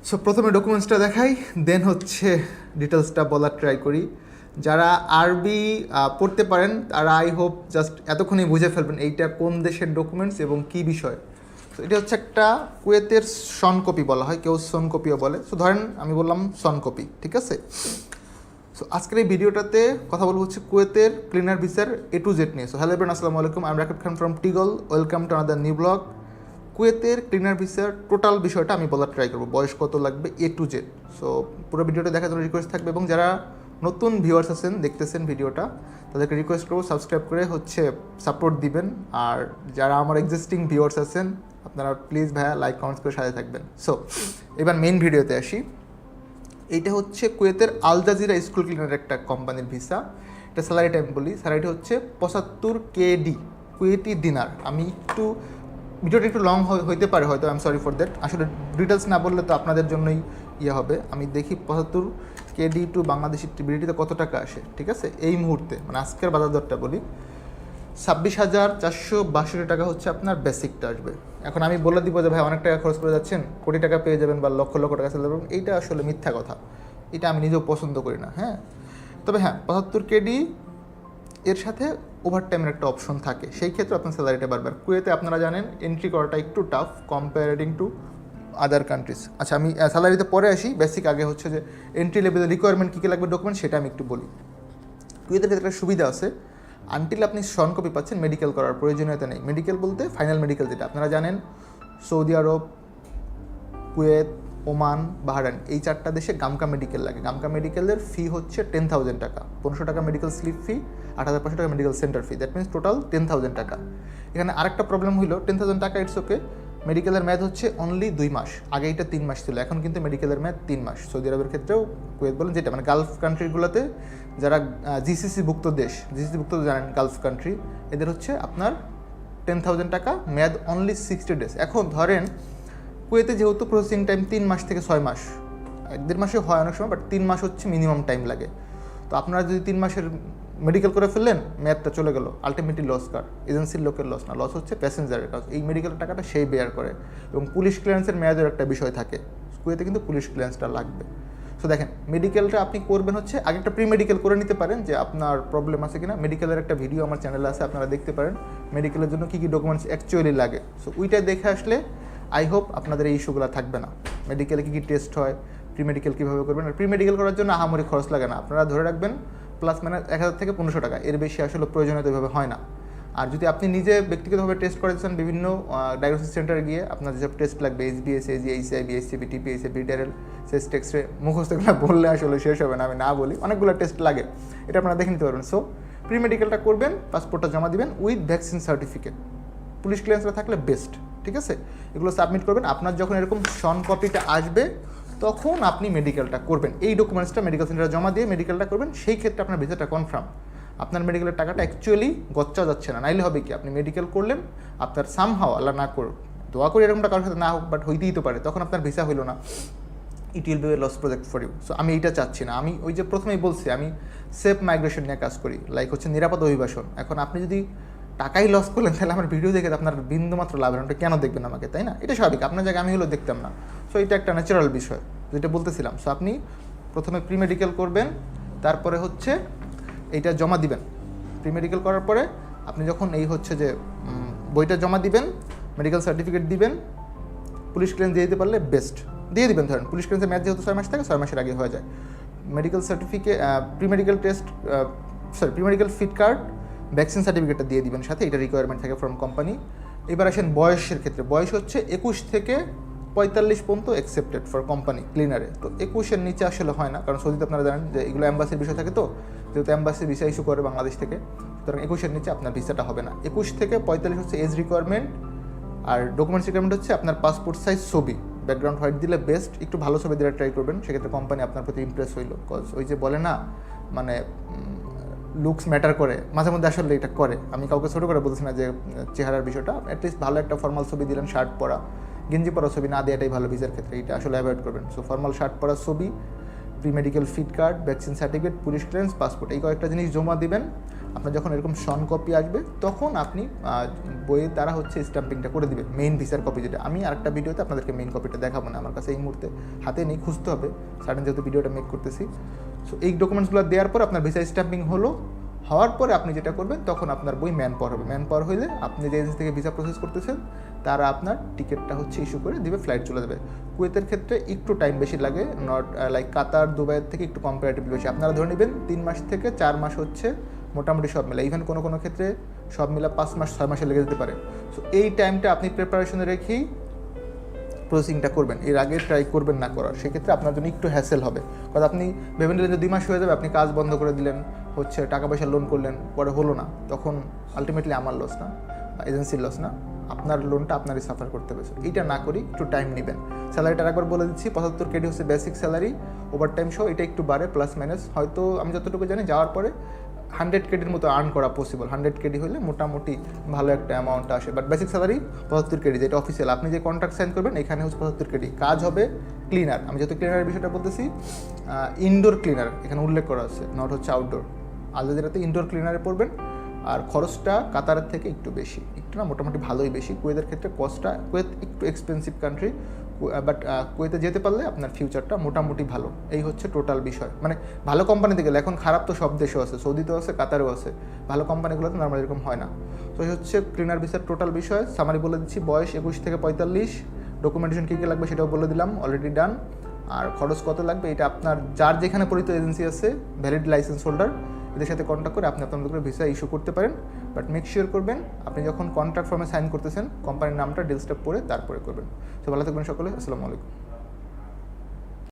So প্রথমে ডকুমেন্টসটা দেখাই, দেন হচ্ছে ডিটেলসটা বলার ট্রাই করি। যারা আরবি পড়তে পারেন তারা আই হোপ জাস্ট এতক্ষণই বুঝে ফেলবেন এইটা কোন দেশের ডকুমেন্টস এবং কী বিষয়। তো এটা হচ্ছে একটা কুয়েতের সন কপি বলা হয়, কেউ সন কপিও বলে। সো ধরেন আমি বললাম সন কপি, ঠিক আছে। সো আজকের এই ভিডিওটাতে কথা বলবো হচ্ছে কুয়েতের ক্লিনার ভিসার A to Z নিয়ে। সো হ্যালো এভরিওয়ান, আসসালামু আলাইকুম, I am Rakib Khan from টিগল। Welcome to another new blog. কুয়েতের ক্লিনার ভিসার টোটাল বিষয়টা আমি বলার ট্রাই করবো, বয়স কত লাগবে A to Z। সো পুরো ভিডিওটা দেখার জন্য রিকোয়েস্ট থাকবে, এবং যারা নতুন ভিউয়ার্স আছেন দেখতেছেন ভিডিওটা, তাদেরকে রিকোয়েস্ট করবো সাবস্ক্রাইব করে হচ্ছে সাপোর্ট দিবেন। আর যারা আমার এক্সিস্টিং ভিউয়ার্স আছেন আপনারা প্লিজ ভাইয়া লাইক কমেন্টস করে সাথে থাকবেন। সো এবার মেইন ভিডিওতে আসি। এইটা হচ্ছে কুয়েতের আল জাজিরা স্কুল ক্লিনার একটা কোম্পানির ভিসা। এটা স্যালারি টাইম বলি, স্যালারিটা হচ্ছে 75 KD কুয়েতি দিনার। আমি একটু ভিডিওটা একটু লং হইতে পারে হয়তো, I am sorry for that. আসলে ডিটেলস না বললে তো আপনাদের জন্যই ইয়ে হবে। আমি দেখি 75 KD টু বাংলাদেশি বিডিটিতে কত টাকা আসে, ঠিক আছে। এই মুহূর্তে মানে আজকের বাজার দরটা বলি, 26,462 টাকা হচ্ছে আপনার বেসিকটা আসবে। এখন আমি বলে দিব যে ভাই অনেক টাকা খরচ করে যাচ্ছেন, কোটি টাকা পেয়ে যাবেন বা লক্ষ লক্ষ টাকা সেল করবেন, এইটা আসলে মিথ্যা কথা। এটা আমি নিজেও পছন্দ করি না, হ্যাঁ। তবে হ্যাঁ, 75 KD এর সাথে ওভারটাইমের একটা অপশন থাকে, সেই ক্ষেত্রে আপনার স্যালারিটা বারবার। কুয়েতে আপনারা জানেন এন্ট্রি করাটা একটু টাফ কম্পারেটিং টু আদার কান্ট্রিজ। আচ্ছা, আমি স্যালারিতে পরে আসি, বেসিক আগে হচ্ছে যে এন্ট্রি লেভেলের রিকোয়ারমেন্ট কী কী লাগবে ডকুমেন্ট সেটা আমি একটু বলি। কুয়েতের ক্ষেত্রে একটা সুবিধা আছে, আনটিল আপনি সন কপি পাচ্ছেন মেডিকেল করার প্রয়োজনীয়তা নেই। মেডিকেল বলতে ফাইনাল মেডিকেল যেটা আপনারা জানেন, সৌদি আরব, কুয়েত, ওমান, বাহরাইন, এই চারটা দেশে গামকা মেডিকেল লাগে। গামকা মেডিকেলের ফি হচ্ছে 10,000 টাকা, 1500 টাকা মেডিকেল স্লিপ ফি, 8,500 টাকা medical centre fee, that means total 10,000 টাকা। এখানে আরেকটা প্রবলেম হইলো, 10,000 টাকা ইটস ওকে, মেডিকেলের মেয়াদ হচ্ছে অনলি 2 মাস। আগে এটা 3 মাস ছিল, এখন কিন্তু মেডিকেলের মেয়াদ 3 মাস। সৌদি আরবের ক্ষেত্রেও কুয়েত বলেন যেটা মানে গালফ কান্ট্রিগুলোতে যারা জিসিসিভুক্ত দেশ, জিসিসিভুক্ত জানেন গালফ কান্ট্রি, এদের হচ্ছে আপনার 10,000 টাকা মেয়াদ অনলি 60 ডেজ। এখন ধরেন কুয়েতে যেহেতু প্রসেসিং টাইম 3 মাস থেকে 6 মাস, 1-1.5 মাসে হয় অনেক সময়, বাট 3 মাস হচ্ছে মিনিমাম টাইম লাগে। তো আপনারা যদি 3 মাসের মেডিকেল করে ফেললেন, মেয়াদটা চলে গেল, আলটিমেটলি লস কার? এজেন্সির লোকের লস না, লস হচ্ছে প্যাসেঞ্জারের কাজ। এই মেডিকেলের টাকাটা সেই বেয়ার করে। এবং পুলিশ ক্লিয়ারেন্সের মেয়াদের একটা বিষয় থাকে, কুয়েতে কিন্তু পুলিশ ক্লিয়ারেন্সটা লাগবে। সো দেখেন, মেডিকেলটা আপনি করবেন হচ্ছে আগে একটা প্রি মেডিকেল করে নিতে পারেন, যে আপনার প্রবলেম আছে কিনা। মেডিকেলের একটা ভিডিও আমার চ্যানেলে আছে, আপনারা দেখতে পারেন মেডিকেলের জন্য কী কী ডকুমেন্টস অ্যাকচুয়ালি লাগে। সো ওইটা দেখে আসলে আই হোপ আপনাদের এই ইস্যুগুলো থাকবে না। মেডিকেলে কী কী টেস্ট হয়, প্রি মেডিকেল কীভাবে করবেন। আর প্রি মেডিকেল করার জন্য আহামরি খরচ লাগে না, আপনারা ধরে রাখবেন প্লাস মানে 1,000 থেকে 1,500 টাকা, এর বেশি আসলে প্রয়োজনীয়তা এভাবে হয় না। আর যদি আপনি নিজে ব্যক্তিগতভাবে টেস্ট করেছেন বিভিন্ন ডায়াগনোসিস সেন্টারে গিয়ে, আপনার যেসব টেস্ট লাগবে HbS, AG, HCI, BHCP, TPSA, BDRL, chest x-ray, মুখস্থগুলো বললে আসলে শেষ হবে না, আমি না বলি, অনেকগুলো টেস্ট লাগে, এটা আপনারা দেখে নিতে পারবেন। সো প্রি মেডিকেলটা করবেন, পাসপোর্টটা জমা দিবেন উইথ ভ্যাকসিন সার্টিফিকেট, পুলিশ ক্লিয়ারেন্সটা থাকলে বেস্ট, ঠিক আছে। এগুলো সাবমিট করবেন। আপনার যখন এরকম সন কপিটা আসবে তখন আপনি মেডিকেলটা করবেন, এই ডকুমেন্টসটা মেডিকেল সেন্টারে জমা দিয়ে মেডিকেলটা করবেন। সেই ক্ষেত্রে আপনার ভিসাটা কনফার্ম, আপনার মেডিকেলের টাকাটা অ্যাকচুয়ালি গচ্চা যাচ্ছে না। নাইলে হবে কি, আপনি মেডিকেল করলেন, আপনার সামহাও আল্লাহ না করুক, দোয়া করে এরকমটা কারোর সাথে না হোক, বাট হইতেই তো পারে, তখন আপনার ভিসা হইলো না, it will be a loss project for you. So আমি এইটা চাচ্ছি না। আমি ওই যে প্রথমেই বলছি, আমি সেফ মাইগ্রেশন নিয়ে কাজ করি, লাইক হচ্ছে নিরাপদ অভিবাসন। এখন আপনি যদি টাকাই লস করলেন, তাহলে আমার ভিডিও দেখে আপনার বিন্দুমাত্র লাভ হয়, কেন দেখবেন আমাকে, তাই না? এটা স্বাভাবিক, আপনার জায়গায় আমি হলেও দেখতাম না। সো এটা একটা ন্যাচারাল বিষয়, যেটা বলতেছিলাম। সো আপনি প্রথমে প্রি মেডিকেল করবেন, তারপরে হচ্ছে এইটা জমা দিবেন। প্রি মেডিকেল করার পরে আপনি যখন এই হচ্ছে যে বইটা জমা দিবেন, মেডিকেল সার্টিফিকেট দিবেন, পুলিশ ক্লিয়ারেন্স দিয়ে দিতে পারলে বেস্ট, দিয়ে দিবেন। ধরেন পুলিশ ক্লিয়ারেন্সের ম্যাচ যেহেতু 6 মাস থাকে, 6 মাসের আগে হয়ে যায়। Medical certificate, pre medical test, pre medical fit card, vaccine সার্টিফিকেটটা দিয়ে দিবেন সাথে, এটা রিকোয়ারমেন্ট থাকে ফ্রম কোম্পানি। এবার আসেন বয়সের ক্ষেত্রে, বয়স হচ্ছে 21 থেকে 45 পর্যন্ত অ্যাকসেপ্টেড ফর কোম্পানি ক্লিনারে। তো 21-এর নিচে আসলে হয় না, কারণ সৌদিতে আপনারা জানেন যে এগুলো অ্যাম্বাসির বিষয় থাকে, তো যেহেতু অ্যাম্বাসি ভিসা ইস্যু করে বাংলাদেশ থেকে, সুতরাং 21-এর নিচে আপনার ভিসাটা হবে না। 21 থেকে 45 হচ্ছে এজ রিকোয়ারমেন্ট। আর ডকুমেন্টস রিকোয়ারমেন্ট হচ্ছে আপনার পাসপোর্ট সাইজ ছবি, ব্যাকগ্রাউন্ড হোয়াইট দিলে বেস্ট, একটু ভালো ছবি দিলে ট্রাই করবেন, সেক্ষেত্রে কোম্পানি আপনার প্রতি ইমপ্রেস হইলো। কজ ওই যে বলে না, মানে লুকস ম্যাটার করে, মাঝে মধ্যে আসলে এটা করে। আমি কাউকে ছোটো করে বলছি না যে চেহারার বিষয়টা, অ্যাটলিস্ট ভালো একটা ফর্মাল ছবি দিলেন, শার্ট পরা, গেঞ্জি পরা ছবি না দেওয়াটাই ভালো ভিসার ক্ষেত্রে, এটা আসলে অ্যাভয়েড করবেন। সো ফর্মাল শার্ট পরা ছবি, pre medical fit card, vaccine certificate, police clearance, passport, এই কয়েকটা জিনিস জমা দিবেন। আপনার যখন এরকম শন কপি আসবে তখন আপনি বইয়ের দ্বারা হচ্ছে স্ট্যাম্পিংটা করে দিবে, মেইন ভিসার কপি যেটা। আমি আরেকটা ভিডিওতে আপনাদেরকে মেইন কপিটা দেখাবো না, আমার কাছে এই মুহূর্তে হাতে নেই, খুঁজতে হবে সাডেন যেহেতু ভিডিওটা মেক করতেছি। সো এই ডকুমেন্টসগুলো দেওয়ার পর আপনার ভিসা স্ট্যাম্পিং হওয়ার পরে আপনি যেটা করবেন তখন আপনার বই ম্যান পাওয়ার হবে। ম্যান পাওয়ার হলে আপনি যে এজেন্সি থেকে ভিসা প্রসেস করতেছেন তারা আপনার টিকিটটা হচ্ছে ইস্যু করে দিবে, ফ্লাইট চলে যাবে। কুয়েতের ক্ষেত্রে একটু টাইম বেশি লাগে, নট লাইক কাতার দুবাইয়ের থেকে একটু কম্পারেটিভলি বেশি। আপনারা ধরে নেবেন 3 মাস থেকে 4 মাস হচ্ছে মোটামুটি সব মিলে, ইভেন কোনো কোনো ক্ষেত্রে সব মিলে 5 মাস 6 মাসে লেগে যেতে পারে। সো এই টাইমটা আপনি প্রিপারেশনে রেখেই প্রসেসিংটা করবেন, এর আগে ট্রাই করবেন না করার, সেক্ষেত্রে আপনার জন্য একটু হ্যাসেল হবে। কারণ আপনি ভেবে নিলেন যে 2 মাস হয়ে যাবে, আপনি কাজ বন্ধ করে দিলেন, হচ্ছে টাকা পয়সা লোন করলেন, পরে হলো না, তখন আলটিমেটলি আমার লস না, এজেন্সির লস না, আপনার লোনটা আপনারই সাফার করতে হবে। এইটা না করি একটু টাইম নেবেন। স্যালারিটা একবার বলে দিচ্ছি, 75 কেডি হচ্ছে বেসিক স্যালারি, ওভারটাইম সহ এটা একটু বাড়ে প্লাস মাইনাস, হয়তো আমি যতটুকু জানি যাওয়ার পরে 100 কেডির মতো আর্ন করা পসিবল। 100 কেডি হলে মোটামুটি ভালো একটা অ্যামাউন্ট আসে, বাট বেসিক স্যালারি 75 কেডি, যেটা অফিসিয়াল। আপনি যে কন্ট্রাক্ট সাইন করবেন এখানে হচ্ছে 75 কেডি। কাজ হবে ক্লিনার, আমি যেহেতু ক্লিনারের বিষয়টা বলতেছি, ইনডোর ক্লিনার এখানে উল্লেখ করা আছে, নট হচ্ছে আউটডোর। আল জাজিরাতে ইনডোর ক্লিনারে পড়বেন, আর খরচটা কাতারের থেকে একটু বেশি, একটু না মোটামুটি ভালোই বেশি। কুয়েতের ক্ষেত্রে কস্টটা, কুয়েত একটু এক্সপেন্সিভ কান্ট্রি, বাট কুয়েতে যেতে পারলে আপনার ফিউচারটা মোটামুটি ভালো। এই হচ্ছে টোটাল বিষয়, মানে ভালো কোম্পানিতে গেলে, এখন খারাপ তো সব দেশেও আছে, সৌদিতেও আছে, কাতারেও আছে, ভালো কোম্পানিগুলোতে নর্মালি এরকম হয় না। তো এই হচ্ছে ক্লিনার ভিসার টোটাল বিষয়। সামারি বলে দিচ্ছি, বয়স 21 থেকে 45, ডকুমেন্টেশন কী কী লাগবে সেটাও বলে দিলাম, অলরেডি ডান। আর খরচ কত লাগবে এটা আপনার যার যেখানে পরিচিত এজেন্সি আছে, ভ্যালিড লাইসেন্স হোল্ডার, এদের সাথে কন্ট্যাক্ট করে আপনি আপনাদের করে ভিসা ইস্যু করতে পারেন। বাট মেক শিওর করবেন আপনি যখন কন্ট্রাক্ট ফর্মে সাইন করতেছেন কোম্পানির নামটা ডিলসটা পড়ে তারপরে করবেন। তো ভালো থাকবেন সকলে, আসসালামু আলাইকুম।